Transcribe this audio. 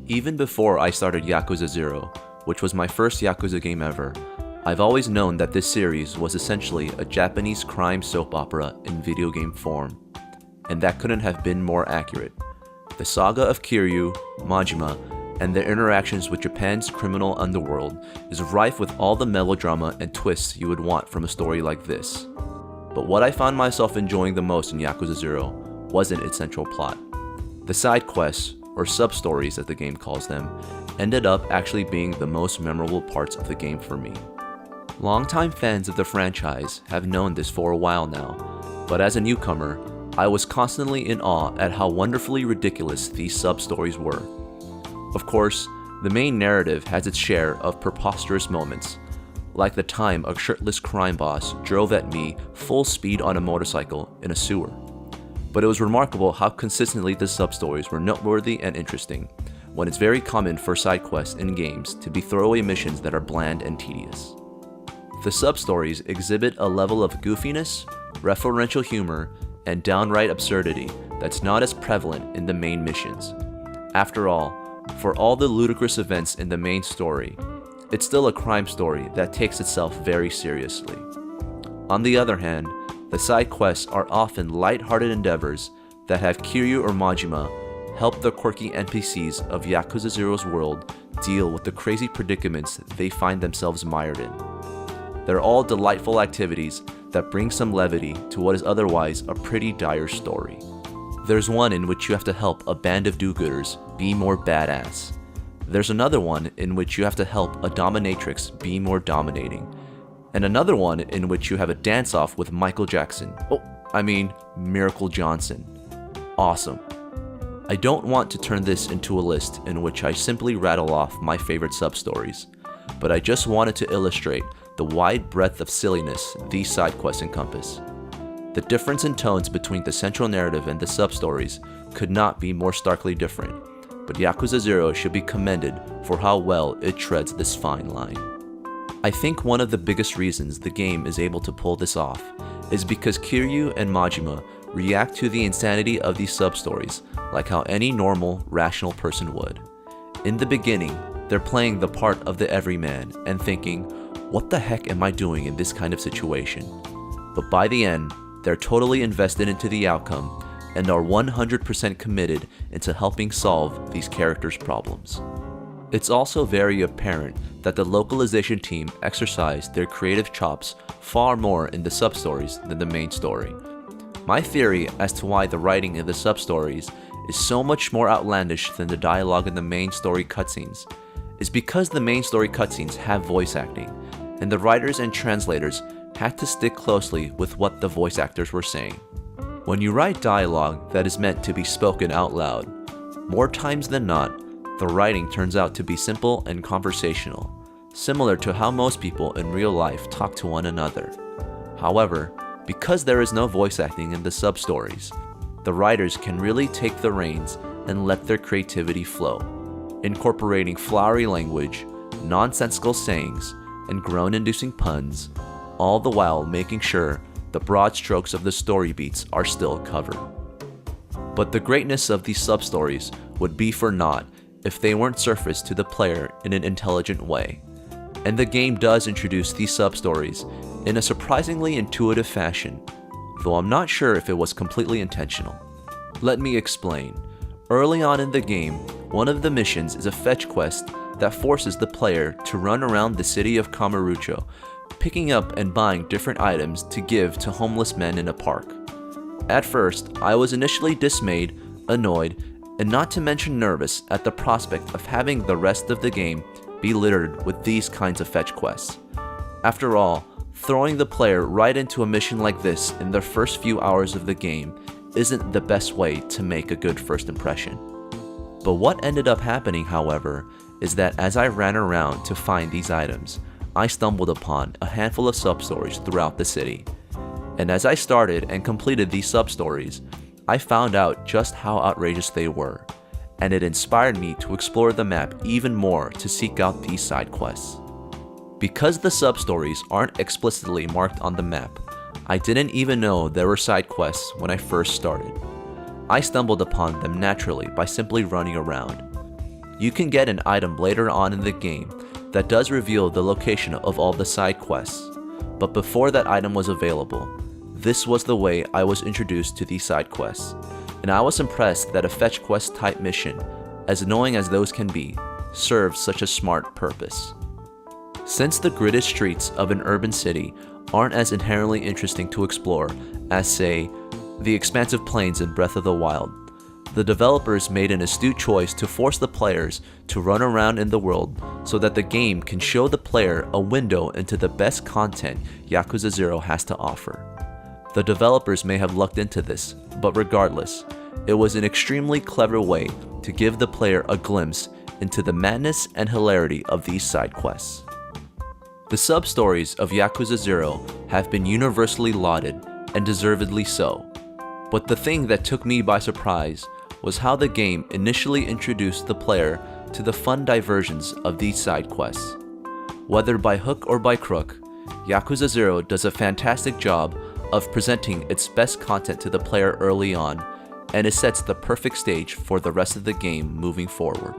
Even before I started Yakuza 0, which was my first Yakuza game ever, I've always known that this series was essentially a Japanese crime soap opera in video game form, and that couldn't have been more accurate. The saga of Kiryu, Majima, and their interactions with Japan's criminal underworld is rife with all the melodrama and twists you would want from a story like this. But what I found myself enjoying the most in Yakuza 0 wasn't its central plot. The side quests, or sub-stories as the game calls them, ended up actually being the most memorable parts of the game for me. Longtime fans of the franchise have known this for a while now, but as a newcomer, I was constantly in awe at how wonderfully ridiculous these sub-stories were. Of course, the main narrative has its share of preposterous moments, like the time a shirtless crime boss drove at me full speed on a motorcycle in a sewer. But it was remarkable how consistently the sub-stories were noteworthy and interesting, when it's very common for side quests in games to be throwaway missions that are bland and tedious. The sub-stories exhibit a level of goofiness, referential humor, and downright absurdity that's not as prevalent in the main missions. After all, for all the ludicrous events in the main story, it's still a crime story that takes itself very seriously. On the other hand, the side quests are often light-hearted endeavors that have Kiryu or Majima help the quirky NPCs of Yakuza 0's world deal with the crazy predicaments they find themselves mired in. They're all delightful activities that bring some levity to what is otherwise a pretty dire story. There's one in which you have to help a band of do-gooders be more badass. There's another one in which you have to help a dominatrix be more dominating. And another one in which you have a dance-off with Michael Jackson. Miracle Johnson. Awesome. I don't want to turn this into a list in which I simply rattle off my favorite sub-stories, but I just wanted to illustrate the wide breadth of silliness these side quests encompass. The difference in tones between the central narrative and the sub-stories could not be more starkly different, but Yakuza 0 should be commended for how well it treads this fine line. I think one of the biggest reasons the game is able to pull this off is because Kiryu and Majima react to the insanity of these sub-stories like how any normal, rational person would. In the beginning, they're playing the part of the everyman and thinking, what the heck am I doing in this kind of situation? But by the end, they're totally invested into the outcome and are 100% committed into helping solve these characters' problems. It's also very apparent that the localization team exercised their creative chops far more in the sub-stories than the main story. My theory as to why the writing in the sub-stories is so much more outlandish than the dialogue in the main story cutscenes is because the main story cutscenes have voice acting, and the writers and translators had to stick closely with what the voice actors were saying. When you write dialogue that is meant to be spoken out loud, more times than not, the writing turns out to be simple and conversational, similar to how most people in real life talk to one another. However, because there is no voice acting in the sub-stories, the writers can really take the reins and let their creativity flow, incorporating flowery language, nonsensical sayings, and groan-inducing puns, all the while making sure the broad strokes of the story beats are still covered. But the greatness of these sub-stories would be for naught if they weren't surfaced to the player in an intelligent way. And the game does introduce these sub-stories in a surprisingly intuitive fashion, though I'm not sure if it was completely intentional. Let me explain. Early on in the game, one of the missions is a fetch quest that forces the player to run around the city of Kamurocho, picking up and buying different items to give to homeless men in a park. At first, I was initially dismayed, annoyed, and not to mention nervous at the prospect of having the rest of the game be littered with these kinds of fetch quests. After all, throwing the player right into a mission like this in the first few hours of the game isn't the best way to make a good first impression. But what ended up happening, however, is that as I ran around to find these items, I stumbled upon a handful of sub-stories throughout the city. And as I started and completed these sub-stories, I found out just how outrageous they were, and it inspired me to explore the map even more to seek out these side quests. Because the sub-stories aren't explicitly marked on the map, I didn't even know there were side quests when I first started. I stumbled upon them naturally by simply running around. You can get an item later on in the game that does reveal the location of all the side quests, but before that item was available, this was the way I was introduced to these side quests, and I was impressed that a fetch quest type mission, as annoying as those can be, serves such a smart purpose. Since the gridded streets of an urban city aren't as inherently interesting to explore as, say, the expansive plains in Breath of the Wild, the developers made an astute choice to force the players to run around in the world so that the game can show the player a window into the best content Yakuza 0 has to offer. The developers may have lucked into this, but regardless, it was an extremely clever way to give the player a glimpse into the madness and hilarity of these side quests. The sub-stories of Yakuza 0 have been universally lauded, and deservedly so, but the thing that took me by surprise was how the game initially introduced the player to the fun diversions of these side quests. Whether by hook or by crook, Yakuza 0 does a fantastic job of presenting its best content to the player early on, and it sets the perfect stage for the rest of the game moving forward.